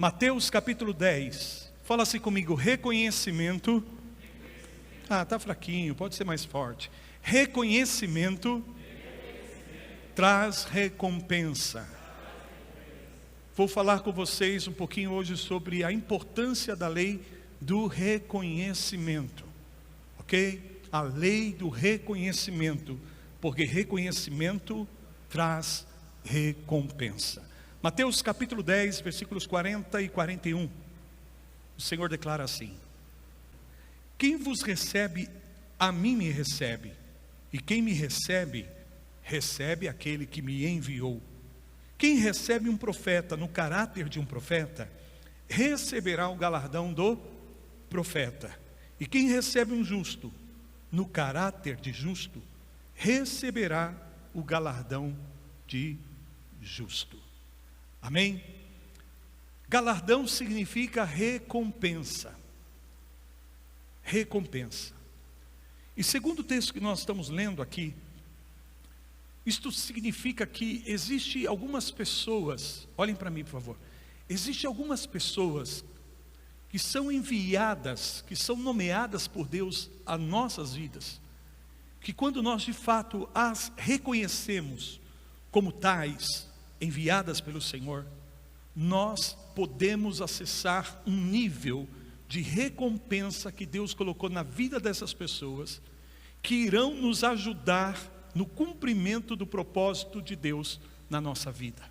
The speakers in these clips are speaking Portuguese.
Mateus capítulo 10. Fala assim comigo: reconhecimento. Tá fraquinho, pode ser mais forte. Reconhecimento traz recompensa. Vou falar com vocês um pouquinho hoje sobre a importância da lei do reconhecimento, ok? A lei do reconhecimento, porque reconhecimento traz recompensa. Mateus capítulo 10, versículos 40 e 41, o Senhor declara assim: quem vos recebe, a mim me recebe, e quem me recebe, recebe aquele que me enviou. Quem recebe um profeta no caráter de um profeta, receberá o galardão do profeta. E quem recebe um justo no caráter de justo, receberá o galardão de justo. Amém? Galardão significa recompensa. Recompensa. E segundo o texto que nós estamos lendo aqui, isto significa que existe algumas pessoas, olhem para mim por favor, existe algumas pessoas que são enviadas, que são nomeadas por Deus a nossas vidas, que quando nós de fato as reconhecemos como tais, enviadas pelo Senhor, nós podemos acessar um nível de recompensa que Deus colocou na vida dessas pessoas, que irão nos ajudar no cumprimento do propósito de Deus na nossa vida.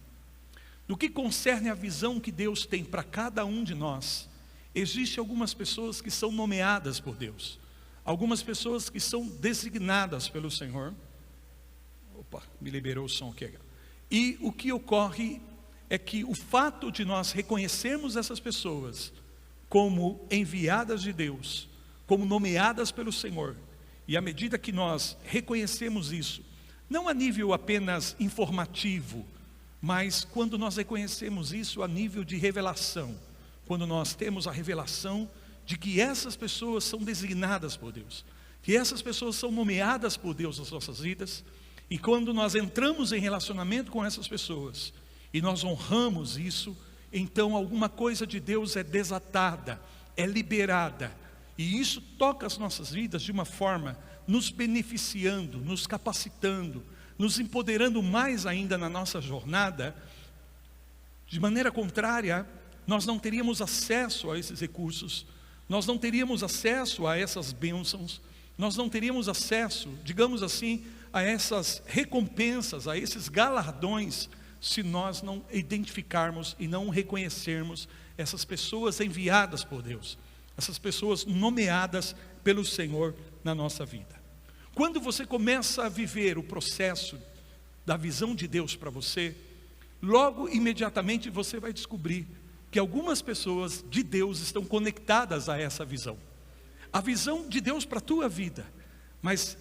No que concerne a visão que Deus tem para cada um de nós, existem algumas pessoas que são nomeadas por Deus, algumas pessoas que são designadas pelo Senhor. Opa, me liberou o som aqui. E o que ocorre é que o fato de nós reconhecermos essas pessoas como enviadas de Deus, como nomeadas pelo Senhor, e à medida que nós reconhecemos isso, não a nível apenas informativo, mas quando nós reconhecemos isso a nível de revelação, quando nós temos a revelação de que essas pessoas são designadas por Deus, que essas pessoas são nomeadas por Deus nas nossas vidas, e quando nós entramos em relacionamento com essas pessoas, e nós honramos isso, então alguma coisa de Deus é desatada, é liberada, e isso toca as nossas vidas de uma forma, nos beneficiando, nos capacitando, nos empoderando mais ainda na nossa jornada. De maneira contrária, nós não teríamos acesso a esses recursos, nós não teríamos acesso a essas bênçãos, nós não teríamos acesso, digamos assim, a essas recompensas, a esses galardões, se nós não identificarmos e não reconhecermos essas pessoas enviadas por Deus, essas pessoas nomeadas pelo Senhor na nossa vida. Quando você começa a viver o processo da visão de Deus para você, logo imediatamente você vai descobrir que algumas pessoas de Deus estão conectadas a essa visão. A visão de Deus para a tua vida, mas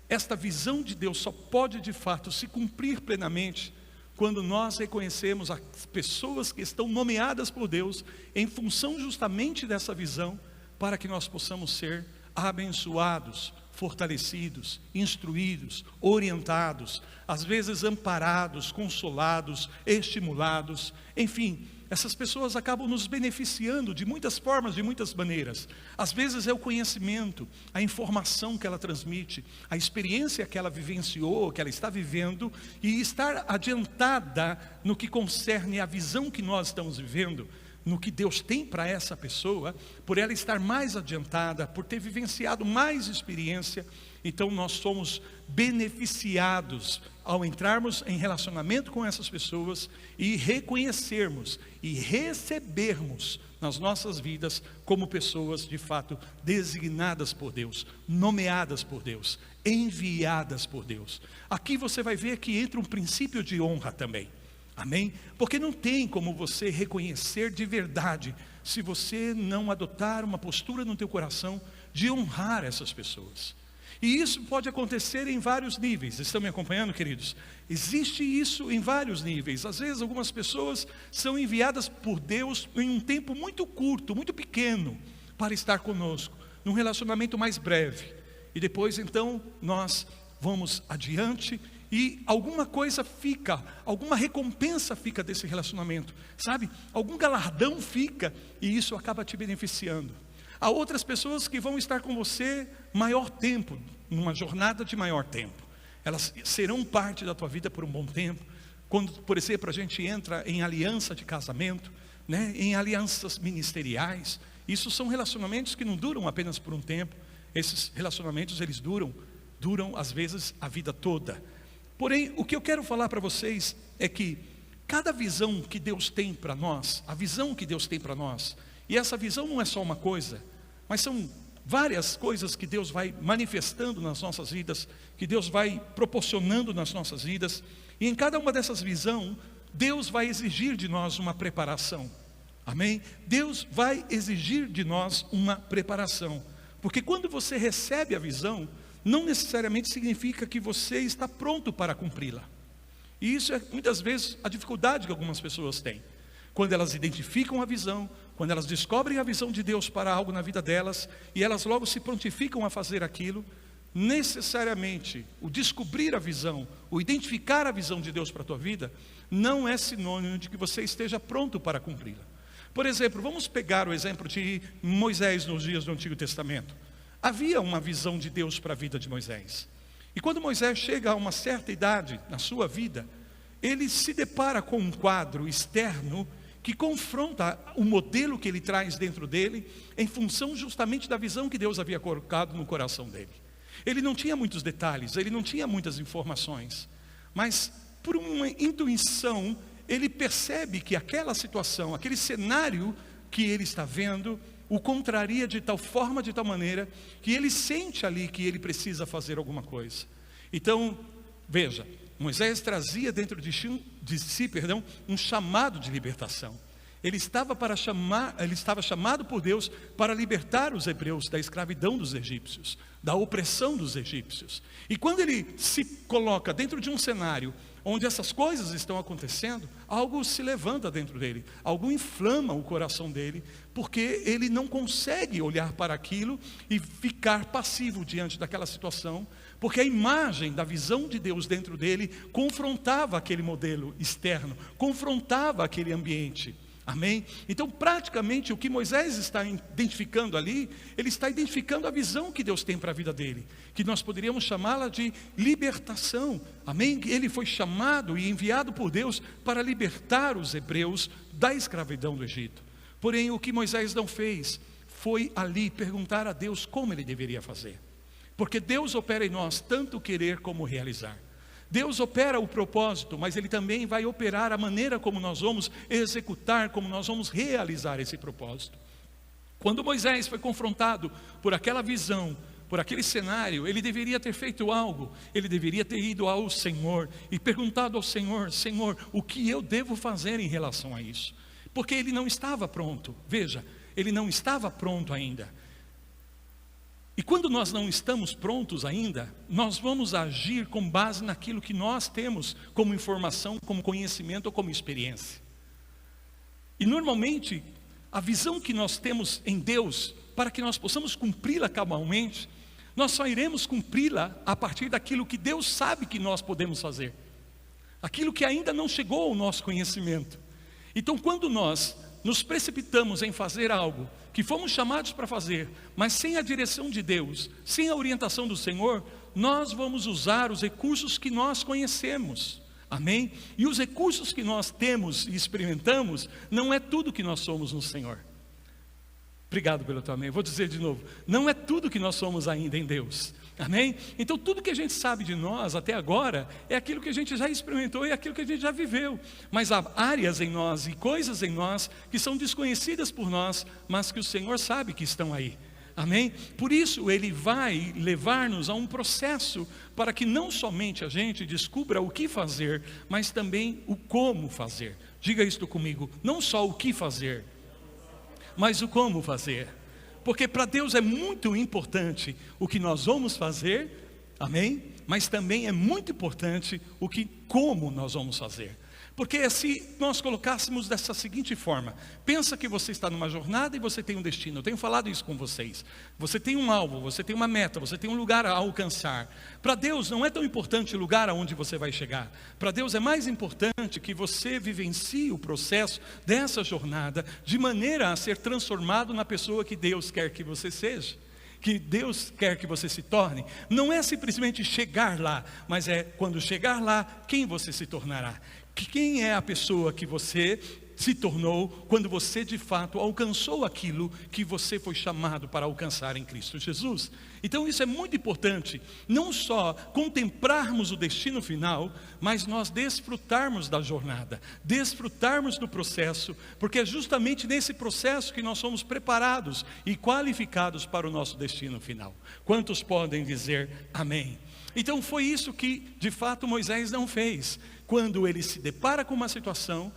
esta visão de Deus só pode de fato se cumprir plenamente quando nós reconhecemos as pessoas que estão nomeadas por Deus em função justamente dessa visão, para que nós possamos ser abençoados, fortalecidos, instruídos, orientados, às vezes amparados, consolados, estimulados, enfim. Essas pessoas acabam nos beneficiando de muitas formas, de muitas maneiras. Às vezes é o conhecimento, a informação que ela transmite, a experiência que ela vivenciou, que ela está vivendo, e estar adiantada no que concerne a visão que nós estamos vivendo, no que Deus tem para essa pessoa, por ela estar mais adiantada, por ter vivenciado mais experiência. Então nós somos beneficiados ao entrarmos em relacionamento com essas pessoas e reconhecermos e recebermos nas nossas vidas como pessoas de fato designadas por Deus, nomeadas por Deus, enviadas por Deus. Aqui você vai ver que entra um princípio de honra também. Amém? Porque não tem como você reconhecer de verdade se você não adotar uma postura no teu coração de honrar essas pessoas. E isso pode acontecer em vários níveis. Estão me acompanhando, queridos? Existe isso em vários níveis. Às vezes algumas pessoas são enviadas por Deus em um tempo muito curto, muito pequeno, para estar conosco, num relacionamento mais breve. E depois então nós vamos adiante e alguma coisa fica, alguma recompensa fica desse relacionamento, sabe? Algum galardão fica, e isso acaba te beneficiando. Há outras pessoas que vão estar com você maior tempo, numa jornada de maior tempo. Elas serão parte da tua vida por um bom tempo. Quando, por exemplo, a gente entra em aliança de casamento, né, em alianças ministeriais, isso são relacionamentos que não duram apenas por um tempo. Esses relacionamentos, eles duram às vezes a vida toda. Porém, o que eu quero falar para vocês é que cada visão que Deus tem para nós, a visão que Deus tem para nós, e essa visão não é só uma coisa, mas são várias coisas que Deus vai manifestando nas nossas vidas, que Deus vai proporcionando nas nossas vidas, e em cada uma dessas visões, Deus vai exigir de nós uma preparação. Amém? Deus vai exigir de nós uma preparação, porque quando você recebe a visão, não necessariamente significa que você está pronto para cumpri-la. E isso é muitas vezes a dificuldade que algumas pessoas têm. Quando elas identificam a visão, quando elas descobrem a visão de Deus para algo na vida delas, e elas logo se prontificam a fazer aquilo, necessariamente o descobrir a visão, o identificar a visão de Deus para a tua vida, não é sinônimo de que você esteja pronto para cumpri-la. Por exemplo, vamos pegar o exemplo de Moisés nos dias do Antigo Testamento. Havia uma visão de Deus para a vida de Moisés. E quando Moisés chega a uma certa idade na sua vida, ele se depara com um quadro externo que confronta o modelo que ele traz dentro dele, em função justamente da visão que Deus havia colocado no coração dele. Ele não tinha muitos detalhes, ele não tinha muitas informações, mas por uma intuição, ele percebe que aquela situação, aquele cenário que ele está vendo, o contraria de tal forma, de tal maneira, que ele sente ali que ele precisa fazer alguma coisa. Então, veja, Moisés trazia dentro de si, um chamado de libertação. Ele estava chamado por Deus para libertar os hebreus da escravidão dos egípcios, da opressão dos egípcios. E quando ele se coloca dentro de um cenário onde essas coisas estão acontecendo, algo se levanta dentro dele, algo inflama o coração dele, porque ele não consegue olhar para aquilo e ficar passivo diante daquela situação, porque a imagem da visão de Deus dentro dele confrontava aquele modelo externo, confrontava aquele ambiente. Amém? Então praticamente o que Moisés está identificando ali, ele está identificando a visão que Deus tem para a vida dele, que nós poderíamos chamá-la de libertação. Amém? Ele foi chamado e enviado por Deus para libertar os hebreus da escravidão do Egito. Porém o que Moisés não fez foi ali perguntar a Deus como ele deveria fazer, porque Deus opera em nós tanto o querer como o realizar. Deus opera o propósito, mas Ele também vai operar a maneira como nós vamos executar, como nós vamos realizar esse propósito. Quando Moisés foi confrontado por aquela visão, por aquele cenário, ele deveria ter feito algo. Ele deveria ter ido ao Senhor e perguntado ao Senhor: Senhor, o que eu devo fazer em relação a isso? Porque ele não estava pronto. Veja, ele não estava pronto ainda. E quando nós não estamos prontos ainda, nós vamos agir com base naquilo que nós temos como informação, como conhecimento ou como experiência. E normalmente, a visão que nós temos em Deus, para que nós possamos cumpri-la cabalmente, nós só iremos cumpri-la a partir daquilo que Deus sabe que nós podemos fazer, aquilo que ainda não chegou ao nosso conhecimento. Então quando nós nos precipitamos em fazer algo que fomos chamados para fazer, mas sem a direção de Deus, sem a orientação do Senhor, nós vamos usar os recursos que nós conhecemos. Amém? E os recursos que nós temos e experimentamos, não é tudo que nós somos no Senhor. Obrigado pelo teu amém. Vou dizer de novo, não é tudo que nós somos ainda em Deus. Amém? Então tudo que a gente sabe de nós até agora é aquilo que a gente já experimentou e aquilo que a gente já viveu. Mas há áreas em nós e coisas em nós que são desconhecidas por nós, mas que o Senhor sabe que estão aí. Amém? Por isso Ele vai levar-nos a um processo para que não somente a gente descubra o que fazer, mas também o como fazer. Diga isto comigo, não só o que fazer, mas o como fazer. Porque para Deus é muito importante o que nós vamos fazer, amém? Mas também é muito importante como nós vamos fazer. Porque se nós colocássemos dessa seguinte forma: pensa que você está numa jornada e você tem um destino. Eu tenho falado isso com vocês. Você tem um alvo, você tem uma meta, você tem um lugar a alcançar. Para Deus não é tão importante o lugar aonde você vai chegar. Para Deus é mais importante que você vivencie o processo dessa jornada de maneira a ser transformado na pessoa que Deus quer que você seja, que Deus quer que você se torne. Não é simplesmente chegar lá, mas é quando chegar lá, quem você se tornará. Quem é a pessoa que você se tornou quando você de fato alcançou aquilo que você foi chamado para alcançar em Cristo Jesus. Então isso é muito importante, não só contemplarmos o destino final, mas nós desfrutarmos da jornada, desfrutarmos do processo, porque é justamente nesse processo que nós somos preparados e qualificados para o nosso destino final. Quantos podem dizer amém? Então foi isso que de fato Moisés não fez. Quando ele se depara com uma situação,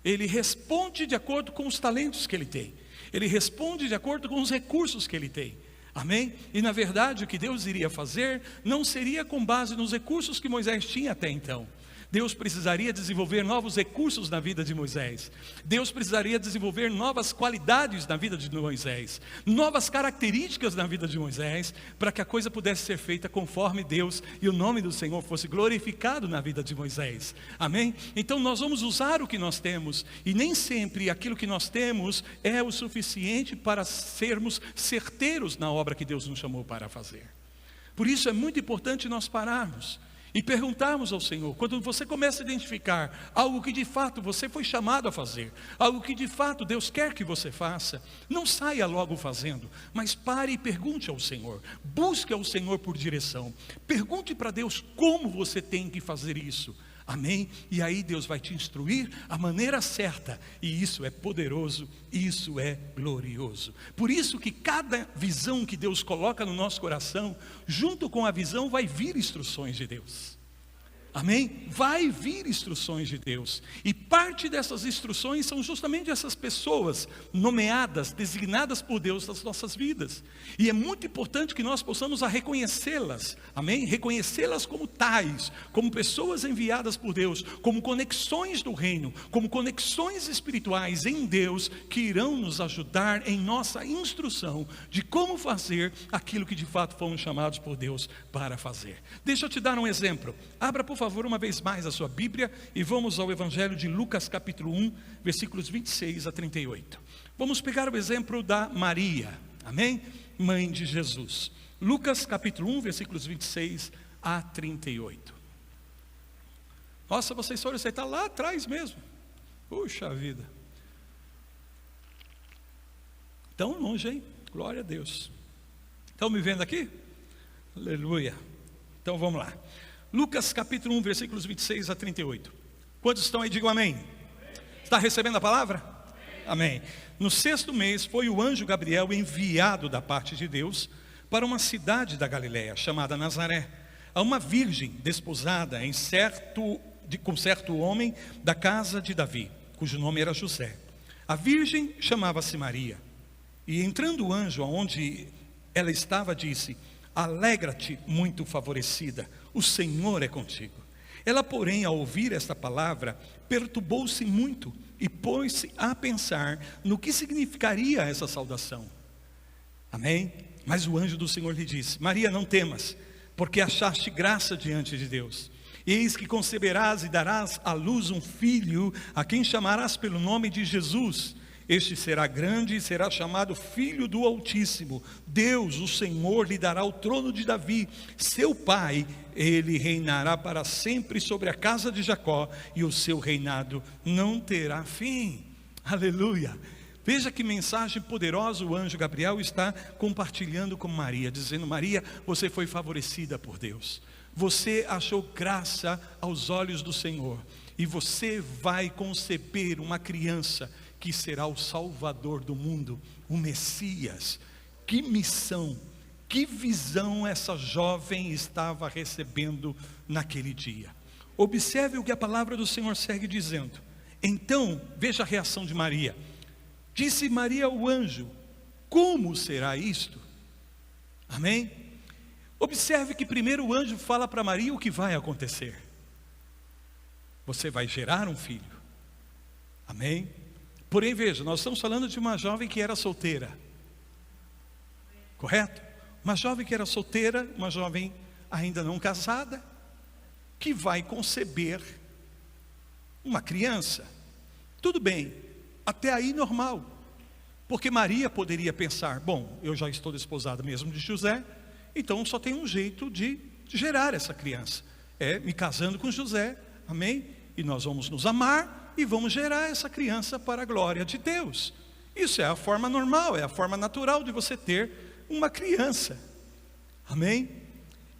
ele responde de acordo com os talentos que ele tem, ele responde de acordo com os recursos que ele tem, amém? E na verdade o que Deus iria fazer não seria com base nos recursos que Moisés tinha até então. Deus precisaria desenvolver novos recursos na vida de Moisés. Deus precisaria desenvolver novas qualidades na vida de Moisés, novas características na vida de Moisés, para que a coisa pudesse ser feita conforme Deus e o nome do Senhor fosse glorificado na vida de Moisés, amém? Então nós vamos usar o que nós temos, e nem sempre aquilo que nós temos é o suficiente para sermos certeiros na obra que Deus nos chamou para fazer. Por isso é muito importante nós pararmos e perguntarmos ao Senhor. Quando você começa a identificar algo que de fato você foi chamado a fazer, algo que de fato Deus quer que você faça, não saia logo fazendo, mas pare e pergunte ao Senhor, busque ao Senhor por direção, pergunte para Deus como você tem que fazer isso, amém? E aí Deus vai te instruir a maneira certa, e isso é poderoso, isso é glorioso. Por isso que cada visão que Deus coloca no nosso coração, junto com a visão vai vir instruções de Deus, amém? Vai vir instruções de Deus, e parte dessas instruções são justamente essas pessoas nomeadas, designadas por Deus nas nossas vidas, e é muito importante que nós possamos reconhecê-las, amém? Reconhecê-las como tais, como pessoas enviadas por Deus, como conexões do reino, como conexões espirituais em Deus, que irão nos ajudar em nossa instrução de como fazer aquilo que de fato fomos chamados por Deus para fazer. Deixa eu te dar um exemplo. Abra por favor uma vez mais a sua Bíblia e vamos ao Evangelho de Lucas capítulo 1, versículos 26 a 38. Vamos pegar o exemplo da Maria, amém? Mãe de Jesus. Lucas capítulo 1, versículos 26 a 38. Nossa, você está lá atrás mesmo. Puxa vida. Tão longe, hein? Glória a Deus. Estão me vendo aqui? Aleluia. Então vamos lá. Lucas capítulo 1, versículos 26 a 38. Quantos estão aí? Digam amém. Está recebendo a palavra? Amém. No 6º mês foi o anjo Gabriel enviado da parte de Deus para uma cidade da Galileia chamada Nazaré, a uma virgem desposada com certo homem da casa de Davi, cujo nome era José. A virgem chamava-se Maria. E entrando o anjo aonde ela estava, disse: alegra-te, muito favorecida, o Senhor é contigo. Ela, porém, ao ouvir esta palavra, perturbou-se muito e pôs-se a pensar no que significaria essa saudação. Amém? Mas o anjo do Senhor lhe disse: Maria, não temas, porque achaste graça diante de Deus. Eis que conceberás e darás à luz um filho, a quem chamarás pelo nome de Jesus. Este será grande e será chamado Filho do Altíssimo. Deus, o Senhor, lhe dará o trono de Davi, seu pai. Ele reinará para sempre sobre a casa de Jacó, e o seu reinado não terá fim. Aleluia. Veja que mensagem poderosa o anjo Gabriel está compartilhando com Maria, dizendo: Maria, você foi favorecida por Deus. Você achou graça aos olhos do Senhor, e você vai conceber uma criança que será o Salvador do mundo, o Messias. Que missão, que visão essa jovem estava recebendo naquele dia. Observe o que a palavra do Senhor segue dizendo. Então, veja a reação de Maria. Disse Maria ao anjo: como será isto? Amém? Observe que primeiro o anjo fala para Maria o que vai acontecer. você vai gerar um filho. Amém? Porém, veja, nós estamos falando de uma jovem que era solteira. Correto? Uma jovem que era solteira, uma jovem ainda não casada, que vai conceber uma criança. Tudo bem, até aí normal. Porque Maria poderia pensar, bom, eu já estou desposada mesmo de José, então só tem um jeito de gerar essa criança. É me casando com José, amém? E nós vamos nos amar e vamos gerar essa criança para a glória de Deus. Isso é a forma normal, é a forma natural de você ter uma criança. Amém?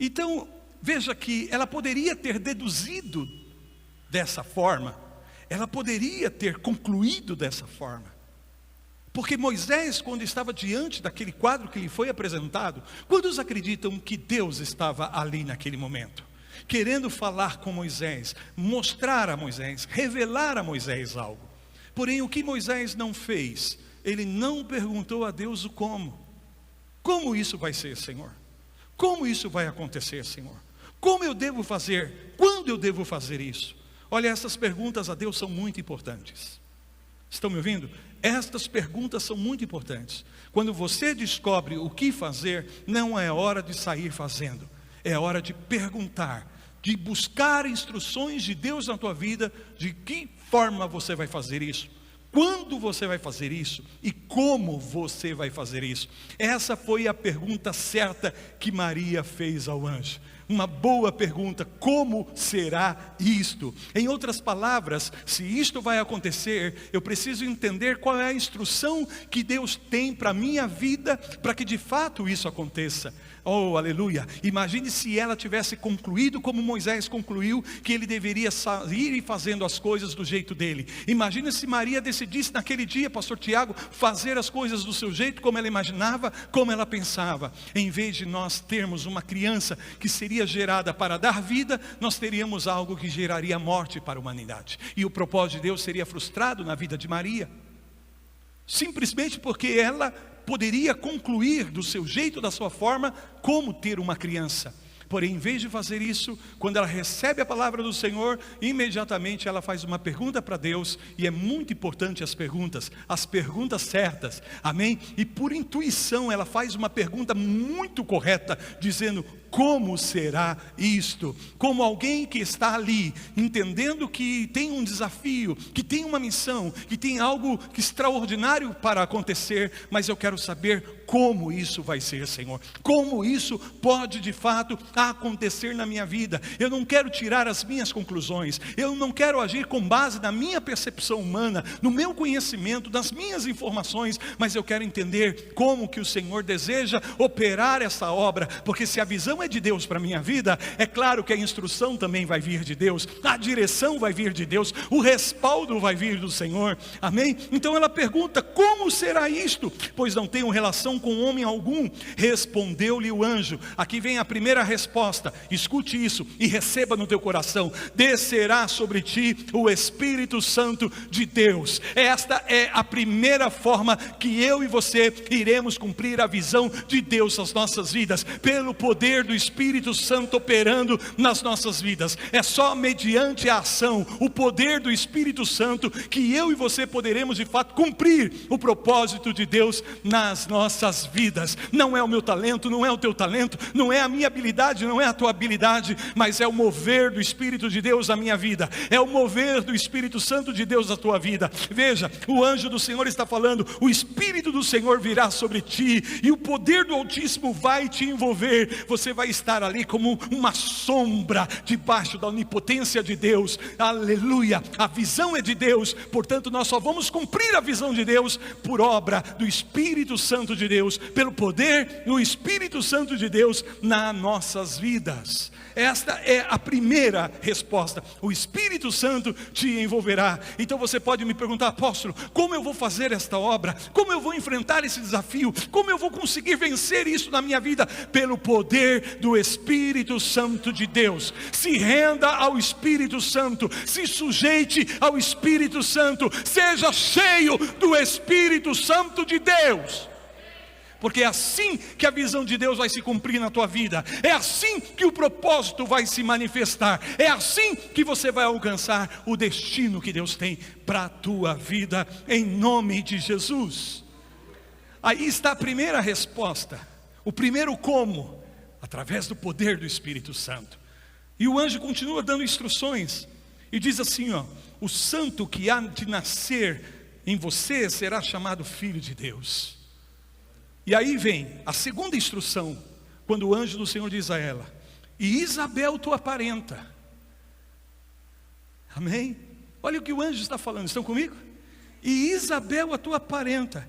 Então, veja que ela poderia ter deduzido dessa forma, ela poderia ter concluído dessa forma. Porque Moisés, quando estava diante daquele quadro que lhe foi apresentado, quantos acreditam que Deus estava ali naquele momento? Querendo falar com Moisés, mostrar a Moisés, revelar a Moisés algo. Porém, o que Moisés não fez? Ele não perguntou a Deus o como. Como isso vai ser, Senhor? Como isso vai acontecer, Senhor? Como eu devo fazer? Quando eu devo fazer isso? Olha, essas perguntas a Deus são muito importantes. Estão me ouvindo? Estas perguntas são muito importantes. Quando você descobre o que fazer, não é hora de sair fazendo. É hora de perguntar, de buscar instruções de Deus na tua vida, de que forma você vai fazer isso, quando você vai fazer isso e como você vai fazer isso. Essa foi a pergunta certa que Maria fez ao anjo. Uma boa pergunta, como será isto? Em outras palavras, se isto vai acontecer, eu preciso entender qual é a instrução que Deus tem para a minha vida, para que de fato isso aconteça. Oh, aleluia! Imagine se ela tivesse concluído como Moisés concluiu, que ele deveria sair fazendo as coisas do jeito dele. Imagine se Maria decidisse naquele dia, pastor Tiago, fazer as coisas do seu jeito, como ela imaginava, como ela pensava. Em vez de nós termos uma criança que seria gerada para dar vida, nós teríamos algo que geraria morte para a humanidade. E o propósito de Deus seria frustrado na vida de Maria. Simplesmente porque ela poderia concluir do seu jeito, da sua forma, como ter uma criança. Porém, em vez de fazer isso, quando ela recebe a palavra do Senhor, imediatamente ela faz uma pergunta para Deus. E é muito importante as perguntas certas, amém? E por intuição ela faz uma pergunta muito correta, dizendo: como será isto? Como alguém que está ali, entendendo que tem um desafio, que tem uma missão, que tem algo extraordinário para acontecer, mas eu quero saber como isso vai ser, Senhor. Como isso pode de fato acontecer na minha vida. Eu não quero tirar as minhas conclusões, eu não quero agir com base na minha percepção humana, no meu conhecimento, das minhas informações, mas eu quero entender como que o Senhor deseja operar essa obra, porque se a visão é de Deus para a minha vida, é claro que a instrução também vai vir de Deus, a direção vai vir de Deus, o respaldo vai vir do Senhor, amém? Então ela pergunta: como será isto? Pois não tenho relação com homem algum. Respondeu-lhe o anjo. Aqui vem a primeira resposta, escute isso e receba no teu coração: descerá sobre ti o Espírito Santo de Deus. Esta é a primeira forma que eu e você iremos cumprir a visão de Deus nas nossas vidas, pelo poder do Espírito Santo operando nas nossas vidas. É só mediante a ação, o poder do Espírito Santo, que eu e você poderemos de fato cumprir o propósito de Deus nas nossas vidas. Não é o meu talento, não é o teu talento, não é a minha habilidade, não é a tua habilidade, mas é o mover do Espírito de Deus na minha vida, é o mover do Espírito Santo de Deus na tua vida. Veja, o anjo do Senhor está falando: o Espírito do Senhor virá sobre ti, e o poder do Altíssimo vai te envolver. Você vai estar ali como uma sombra debaixo da onipotência de Deus. Aleluia! A visão é de Deus, portanto nós só vamos cumprir a visão de Deus por obra do Espírito Santo de Deus, pelo poder do Espírito Santo de Deus nas nossas vidas. Esta é a primeira resposta: o Espírito Santo te envolverá. Então você pode me perguntar: apóstolo, como eu vou fazer esta obra? Como eu vou enfrentar esse desafio? Como eu vou conseguir vencer isso na minha vida? Pelo poder do Espírito Santo de Deus. Se renda ao Espírito Santo, se sujeite ao Espírito Santo, seja cheio do Espírito Santo de Deus. porque é assim que a visão de Deus vai se cumprir na tua vida, é assim que o propósito vai se manifestar, é assim que você vai alcançar o destino que Deus tem para a tua vida, em nome de Jesus. Aí está a primeira resposta, o primeiro como, através do poder do Espírito Santo. E o anjo continua dando instruções, e diz assim, o santo que há de nascer em você será chamado Filho de Deus. E aí vem a segunda instrução, quando o anjo do Senhor diz a ela, e Isabel tua parenta. Amém? Olha o que o anjo está falando, estão comigo? E Isabel a tua parenta,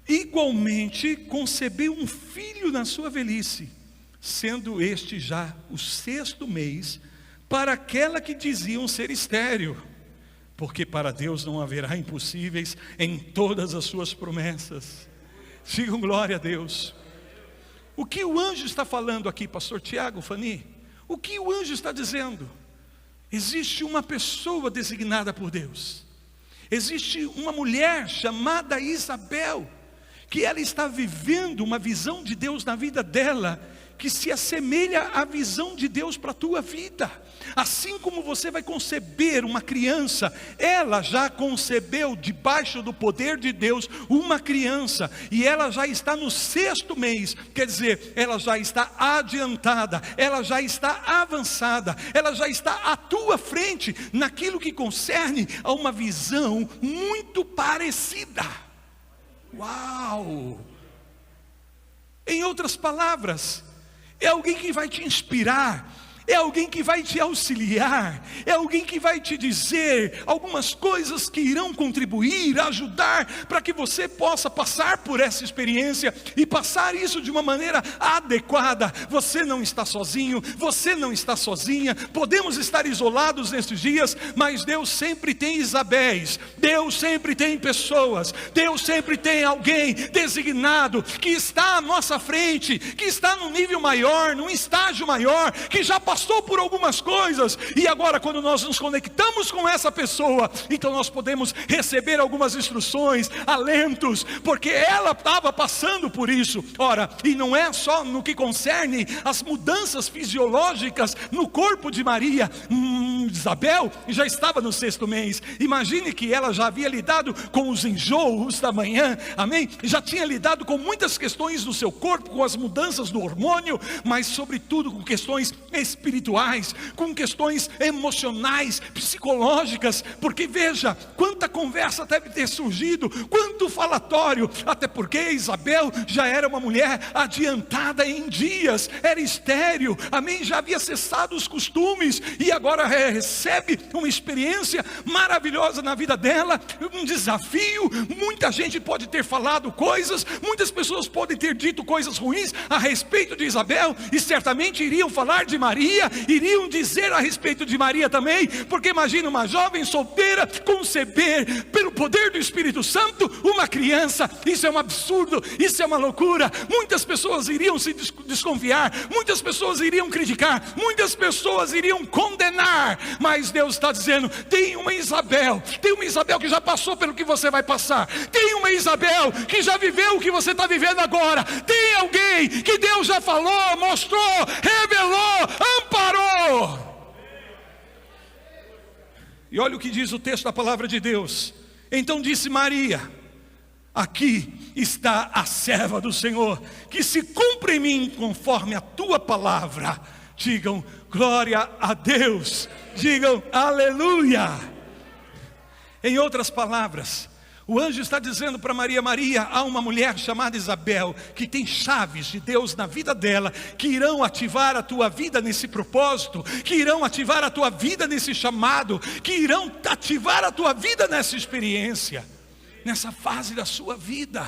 igualmente concebeu um filho na sua velhice, sendo este já o 6º mês, para aquela que diziam ser estéril, porque para Deus não haverá impossíveis em todas as suas promessas. Digam glória a Deus. O que o anjo está falando aqui, pastor Tiago, Fani? O que o anjo está dizendo? Existe uma pessoa designada por Deus, existe uma mulher chamada Isabel, que ela está vivendo uma visão de Deus na vida dela, que se assemelha à visão de Deus para a tua vida. Assim como você vai conceber uma criança, ela já concebeu debaixo do poder de Deus uma criança, e ela já está no 6º mês, quer dizer, ela já está adiantada, ela já está avançada, ela já está à tua frente, naquilo que concerne a uma visão muito parecida. Uau! Em outras palavras, é alguém que vai te inspirar, é alguém que vai te auxiliar, é alguém que vai te dizer algumas coisas que irão contribuir, ajudar, para que você possa passar por essa experiência, e passar isso de uma maneira adequada. Você não está sozinho, você não está sozinha, podemos estar isolados nesses dias, mas Deus sempre tem Isabéis, Deus sempre tem pessoas, Deus sempre tem alguém designado, que está à nossa frente, que está num nível maior, num estágio maior, que já passou por algumas coisas, e agora quando nós nos conectamos com essa pessoa, então nós podemos receber algumas instruções, alentos, porque ela estava passando por isso. Ora, e não é só no que concerne as mudanças fisiológicas no corpo de Maria. Isabel já estava no 6º mês, imagine que ela já havia lidado com os enjoos da manhã, amém? Já tinha lidado com muitas questões do seu corpo, com as mudanças do hormônio, mas sobretudo com questões espirituais, com questões emocionais, psicológicas, porque veja, quanta conversa deve ter surgido, quanto falatório, até porque Isabel já era uma mulher adiantada em dias, era estéril, amém? Já havia cessado os costumes, e agora recebe uma experiência maravilhosa na vida dela, um desafio. Muita gente pode ter falado coisas, muitas pessoas podem ter dito coisas ruins a respeito de Isabel, e certamente iriam falar de Maria, iriam dizer a respeito de Maria também, porque imagina uma jovem solteira conceber pelo poder do Espírito Santo uma criança. Isso é um absurdo, isso é uma loucura. Muitas pessoas iriam se desconfiar, muitas pessoas iriam criticar, muitas pessoas iriam condenar, mas Deus está dizendo, tem uma Isabel que já passou pelo que você vai passar, tem uma Isabel que já viveu o que você está vivendo agora, tem alguém que Deus já falou, mostrou, revelou, amparou. E olha o que diz o texto da palavra de Deus. Então disse Maria, aqui está a serva do Senhor, que se cumpra em mim conforme a tua palavra. Digam glória a Deus, digam aleluia. Em outras palavras, o anjo está dizendo para Maria, Maria, há uma mulher chamada Isabel, que tem chaves de Deus na vida dela, que irão ativar a tua vida nesse propósito, que irão ativar a tua vida nesse chamado, que irão ativar a tua vida nessa experiência, nessa fase da sua vida.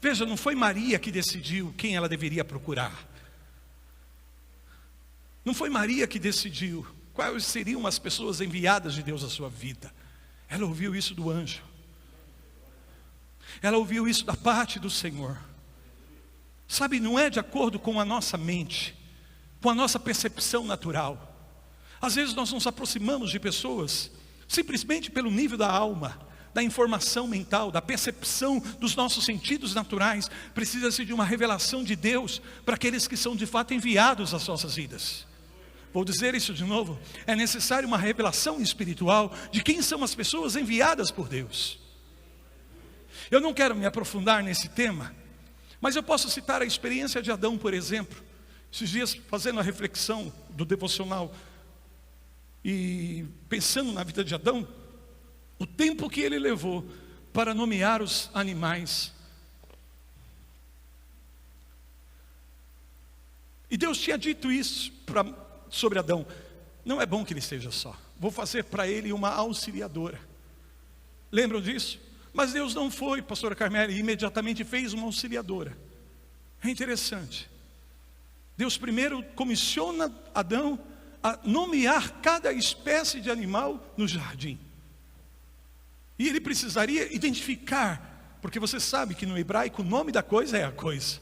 Veja, não foi Maria que decidiu quem ela deveria procurar, não foi Maria que decidiu quais seriam as pessoas enviadas de Deus à sua vida. Ela ouviu isso do anjo, ela ouviu isso da parte do Senhor. Sabe, não é de acordo com a nossa mente, com a nossa percepção natural. Às vezes nós nos aproximamos de pessoas simplesmente pelo nível da alma, da informação mental, da percepção dos nossos sentidos naturais. Precisa-se de uma revelação de Deus para aqueles que são de fato enviados às nossas vidas. Vou dizer isso de novo, é necessário uma revelação espiritual de quem são as pessoas enviadas por Deus. Eu não quero me aprofundar nesse tema, mas eu posso citar a experiência de Adão, por exemplo. Esses dias, fazendo a reflexão do devocional e pensando na vida de Adão, o tempo que ele levou para nomear os animais. E Deus tinha dito isso sobre Adão: não é bom que ele esteja só, vou fazer para ele uma auxiliadora. Lembram disso? Mas Deus não foi, pastora Carmela, e imediatamente fez uma auxiliadora. É interessante. Deus primeiro comissiona Adão a nomear cada espécie de animal no jardim. E ele precisaria identificar, porque você sabe que no hebraico o nome da coisa é a coisa.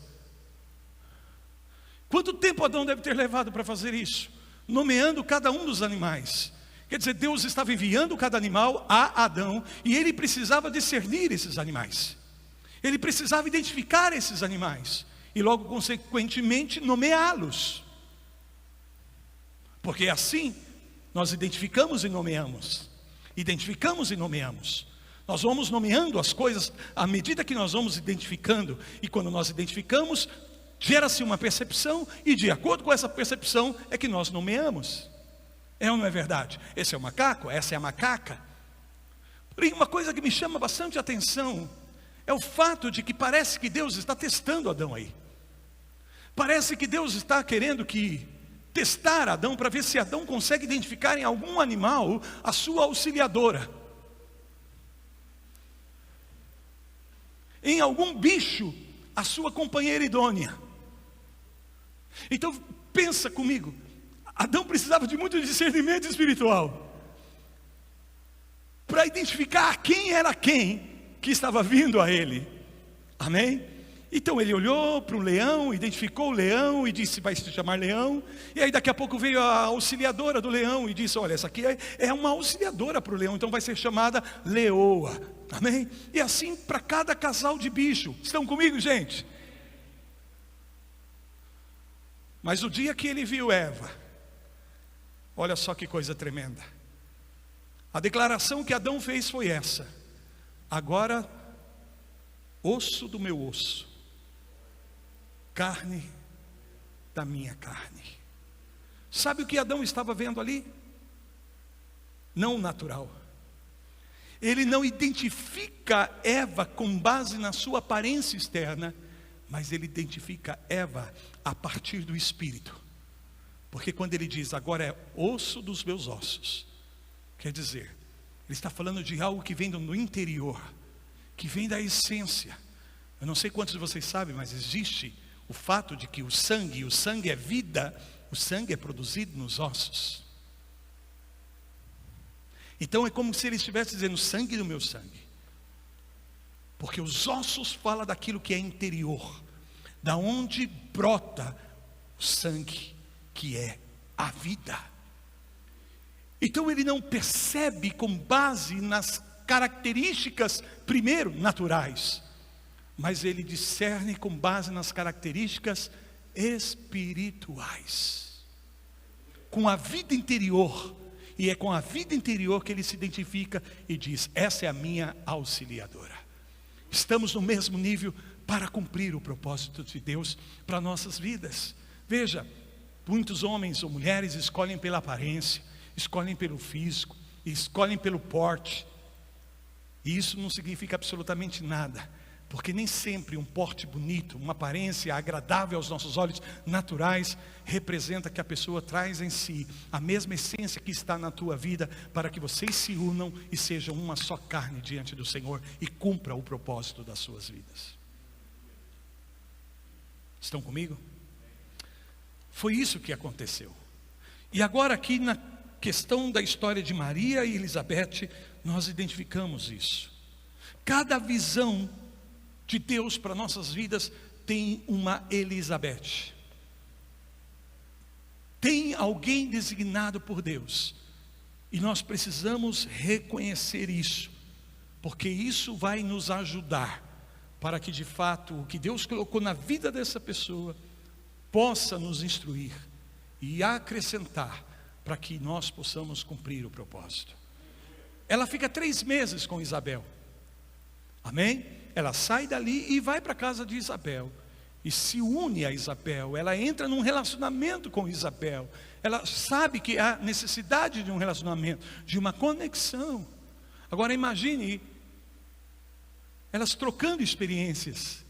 Quanto tempo Adão deve ter levado para fazer isso? Nomeando cada um dos animais. Quer dizer, Deus estava enviando cada animal a Adão, e ele precisava discernir esses animais. Ele precisava identificar esses animais, e logo consequentemente nomeá-los. Porque assim, nós identificamos e nomeamos. Identificamos e nomeamos. Nós vamos nomeando as coisas à medida que nós vamos identificando. E quando nós identificamos, gera-se uma percepção, e de acordo com essa percepção é que nós nomeamos. É ou não é verdade? Esse é o macaco, essa é a macaca. Porém, uma coisa que me chama bastante atenção é o fato de que parece que Deus está testando Adão aí. Parece que Deus está querendo testar Adão para ver se Adão consegue identificar em algum animal a sua auxiliadora. Em algum bicho, a sua companheira idônea. Então, pensa comigo. Adão precisava de muito discernimento espiritual para identificar quem era quem que estava vindo a ele. Amém? Então ele olhou para o leão, identificou o leão e disse: vai se chamar leão. E aí daqui a pouco veio a auxiliadora do leão e disse: olha, essa aqui é uma auxiliadora para o leão, então vai ser chamada leoa. Amém? E assim para cada casal de bicho. Estão comigo, gente? Mas o dia que ele viu Eva, olha só que coisa tremenda. A declaração que Adão fez foi essa: agora, osso do meu osso, carne da minha carne. Sabe o que Adão estava vendo ali? Não o natural. Ele não identifica Eva com base na sua aparência externa, mas ele identifica Eva a partir do Espírito. Porque quando ele diz, agora é osso dos meus ossos, quer dizer, ele está falando de algo que vem do interior, que vem da essência. Eu não sei quantos de vocês sabem, mas existe o fato de que o sangue é vida, o sangue é produzido nos ossos. Então é como se ele estivesse dizendo, sangue do meu sangue. Porque os ossos falam daquilo que é interior, da onde brota o sangue, que é a vida. Então ele não percebe com base nas características, primeiro, naturais, mas ele discerne com base nas características espirituais, com a vida interior. E é com a vida interior que ele se identifica e diz, essa é a minha auxiliadora. Estamos no mesmo nível para cumprir o propósito de Deus para nossas vidas. Veja, muitos homens ou mulheres escolhem pela aparência, escolhem pelo físico, escolhem pelo porte. E isso não significa absolutamente nada, porque nem sempre um porte bonito, uma aparência agradável aos nossos olhos naturais, representa que a pessoa traz em si a mesma essência que está na tua vida, para que vocês se unam e sejam uma só carne diante do Senhor e cumpra o propósito das suas vidas. Estão comigo? Foi isso que aconteceu. E agora aqui na questão da história de Maria e Elizabeth, nós identificamos isso. Cada visão de Deus para nossas vidas tem uma Elizabeth. Tem alguém designado por Deus. E nós precisamos reconhecer isso. porque isso vai nos ajudar para que de fato o que Deus colocou na vida dessa pessoa possa nos instruir e acrescentar para que nós possamos cumprir o propósito. Ela fica 3 meses com Isabel, amém? Ela sai dali e vai para a casa de Isabel e se une a Isabel. Ela entra num relacionamento com Isabel. Ela sabe que há necessidade de um relacionamento, de uma conexão. Agora imagine elas trocando experiências.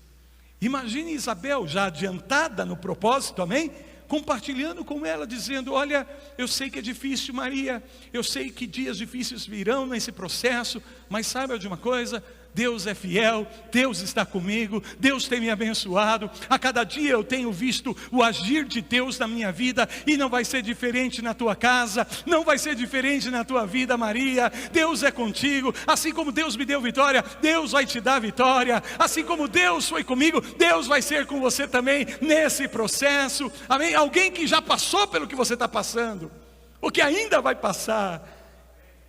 Imagine Isabel já adiantada no propósito, amém? Compartilhando com ela, dizendo: olha, eu sei que é difícil, Maria, eu sei que dias difíceis virão nesse processo, mas saiba de uma coisa, Deus é fiel, Deus está comigo, Deus tem me abençoado, a cada dia eu tenho visto o agir de Deus na minha vida, e não vai ser diferente na tua casa, não vai ser diferente na tua vida, Maria. Deus é contigo, assim como Deus me deu vitória, Deus vai te dar vitória, assim como Deus foi comigo, Deus vai ser com você também nesse processo, amém? Alguém que já passou pelo que você está passando, ou que ainda vai passar,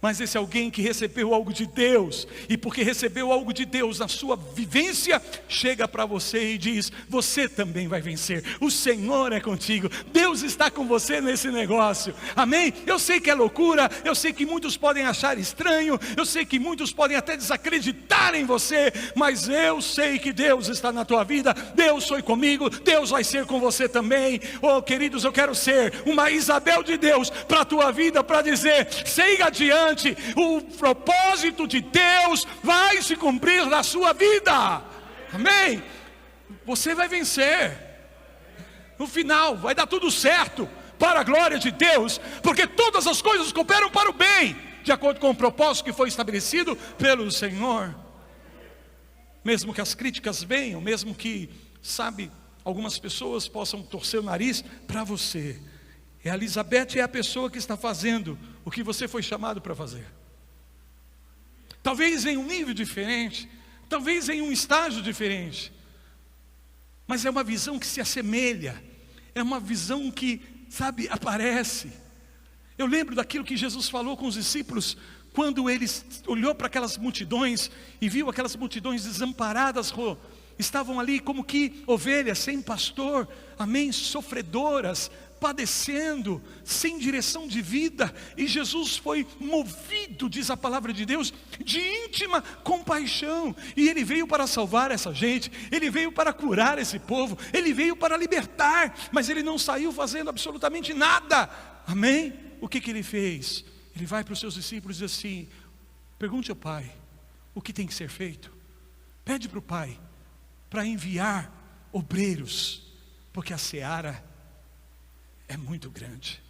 mas esse alguém que recebeu algo de Deus, e porque recebeu algo de Deus na sua vivência, chega para você e diz: você também vai vencer, o Senhor é contigo, Deus está com você nesse negócio, amém? Eu sei que é loucura, eu sei que muitos podem achar estranho, eu sei que muitos podem até desacreditar em você, mas eu sei que Deus está na tua vida, Deus foi comigo, Deus vai ser com você também. Oh queridos, eu quero ser uma Isabel de Deus para a tua vida, para dizer: siga adiante, o propósito de Deus vai se cumprir na sua vida, amém? Você vai vencer, no final vai dar tudo certo, para a glória de Deus, porque todas as coisas cooperam para o bem, de acordo com o propósito que foi estabelecido pelo Senhor. Mesmo que as críticas venham, mesmo que, sabe, algumas pessoas possam torcer o nariz para você, a Elizabeth é a pessoa que está fazendo o que você foi chamado para fazer. Talvez em um nível diferente, talvez em um estágio diferente, mas é uma visão que se assemelha, é uma visão que, sabe, aparece. Eu lembro daquilo que Jesus falou com os discípulos, quando ele olhou para aquelas multidões e viu aquelas multidões desamparadas, estavam ali como que ovelhas sem pastor, amém, sofredoras, padecendo, sem direção de vida, e Jesus foi movido, diz a palavra de Deus, de íntima compaixão, e Ele veio para salvar essa gente, Ele veio para curar esse povo, Ele veio para libertar, mas Ele não saiu fazendo absolutamente nada, amém? O que Ele fez? Ele vai para os seus discípulos e diz assim: pergunte ao Pai, o que tem que ser feito? Pede para o Pai, para enviar obreiros, porque a seara é muito grande.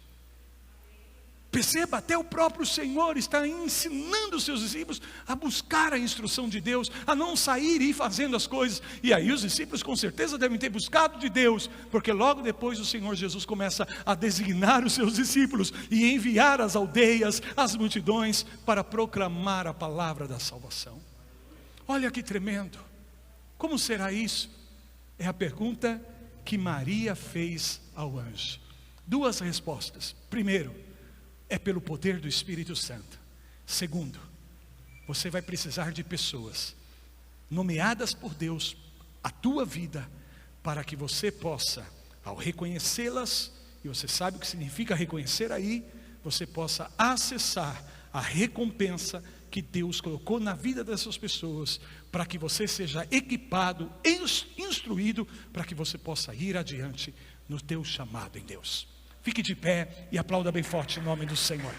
Perceba, até o próprio Senhor está ensinando os seus discípulos a buscar a instrução de Deus, a não sair e ir fazendo as coisas. E aí os discípulos com certeza devem ter buscado de Deus, porque logo depois o Senhor Jesus começa a designar os seus discípulos e enviar às aldeias, às multidões, para proclamar a palavra da salvação. Olha que tremendo. Como será isso? É a pergunta que Maria fez ao anjo. 2 respostas. Primeiro, é pelo poder do Espírito Santo. Segundo, você vai precisar de pessoas nomeadas por Deus à tua vida, para que você possa, ao reconhecê-las, e você sabe o que significa reconhecer aí, você possa acessar a recompensa que Deus colocou na vida dessas pessoas, para que você seja equipado, instruído, para que você possa ir adiante no teu chamado em Deus. Fique de pé e aplauda bem forte em nome do Senhor.